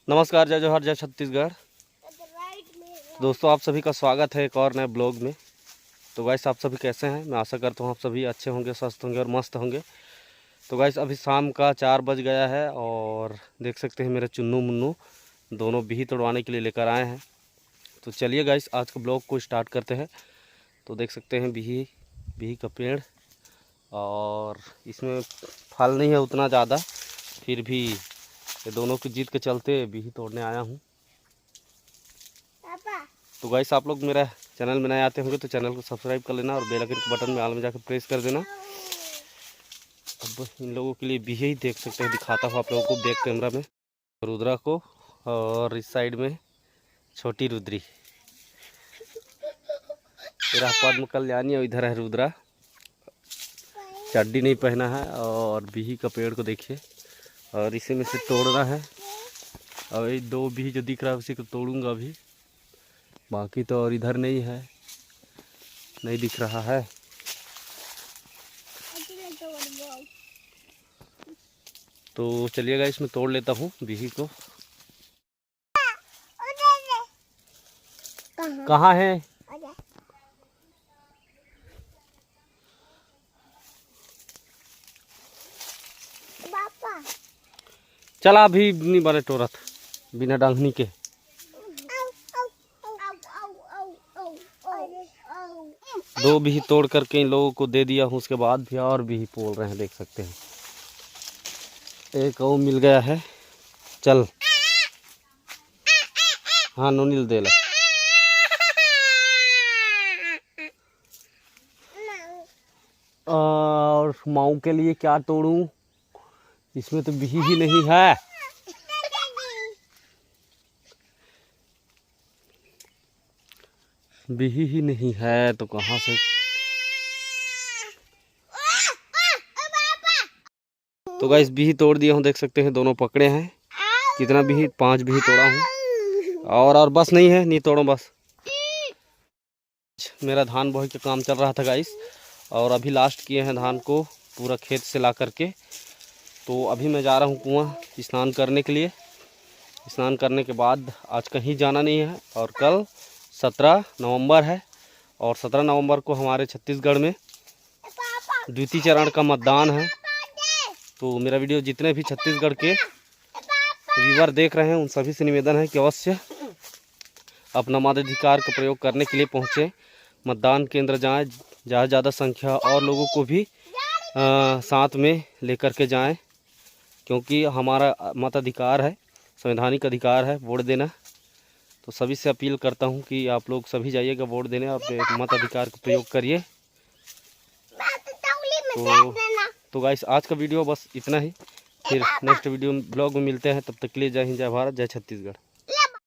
नमस्कार, जय जोहार, जय छत्तीसगढ़। तो दोस्तों, आप सभी का स्वागत है एक और नए ब्लॉग में। तो गाइस, आप सभी कैसे हैं? मैं आशा करता हूँ आप सभी अच्छे होंगे, स्वस्थ होंगे और मस्त होंगे। तो गाइस, अभी शाम का 4 बज गया है और देख सकते हैं मेरे चुन्नू मुन्नू दोनों बिही तोड़वाने के लिए लेकर आए हैं। तो चलिए गाइस, आज के ब्लॉग को स्टार्ट करते हैं। तो देख सकते हैं बिही का पेड़, और इसमें फल नहीं है उतना ज़्यादा, फिर भी ये दोनों की जीत के चलते बिही तोड़ने आया हूँ। तो गाइस, आप लोग मेरा चैनल में नए आते होंगे तो चैनल को सब्सक्राइब कर लेना और बेल आइकन के बटन में ऑल में जाकर प्रेस कर देना। अब इन लोगों के लिए बिही ही देख सकते हैं, दिखाता हूँ आप लोगों को बैक कैमरा में रुद्रा को, और इस साइड में छोटी रुद्री। मेरा पद्म कल्याणी और इधर है रुद्रा। चड्डी नहीं पहना है और बिही का पेड़ को देखिए, और इसी में से तोड़ना है। और ये 2 बिही जो दिख रहा है उसी को तोड़ूंगा अभी, बाकी तो और इधर नहीं है, नहीं दिख रहा है। तो चलिएगा, इसमें तोड़ लेता हूँ बिही को। कहाँ है? चला, अभी नहीं बने तोड़त बिना डांगनी के। दो बिही तोड़ करके इन लोगों को दे दिया हूँ, उसके बाद भी और बिही पोल रहे हैं, देख सकते हैं। एक और मिल गया है, चल। हाँ, नोनील दे ला। और माऊ के लिए क्या तोड़ूं? इसमें तो बिही ही नहीं है। बिही ही नहीं है तो कहाँ से? तो गाइस, बिही तोड़ दिया हूँ, देख सकते हैं दोनों पकड़े हैं। कितना बिही? 5 बिही तोड़ा हूँ, और बस नहीं है, नहीं तोड़ो बस। मेरा धान बोई का काम चल रहा था गाइस, और अभी लास्ट किए हैं धान को पूरा खेत से ला करके। तो अभी मैं जा रहा हूँ कुआं स्नान करने के लिए। स्नान करने के बाद आज कहीं जाना नहीं है, और कल 17 नवंबर है, और 17 नवंबर को हमारे छत्तीसगढ़ में द्वितीय चरण का मतदान है। तो मेरा वीडियो जितने भी छत्तीसगढ़ के व्यूअर देख रहे हैं उन सभी से निवेदन है कि अवश्य अपना मताधिकार का प्रयोग करने के लिए पहुँचे, मतदान केंद्र जाएं, ज़्यादा संख्या और लोगों को भी साथ में लेकर के जाएं, क्योंकि हमारा मताधिकार है, संवैधानिक अधिकार है वोट देना। तो सभी से अपील करता हूं कि आप लोग सभी जाइएगा वोट देने, अपने मताधिकार का प्रयोग करिए। तो गाइस, आज का वीडियो बस इतना ही। फिर नेक्स्ट वीडियो ब्लॉग में मिलते हैं, तब तक के लिए जय हिंद, जय भारत, जय छत्तीसगढ़।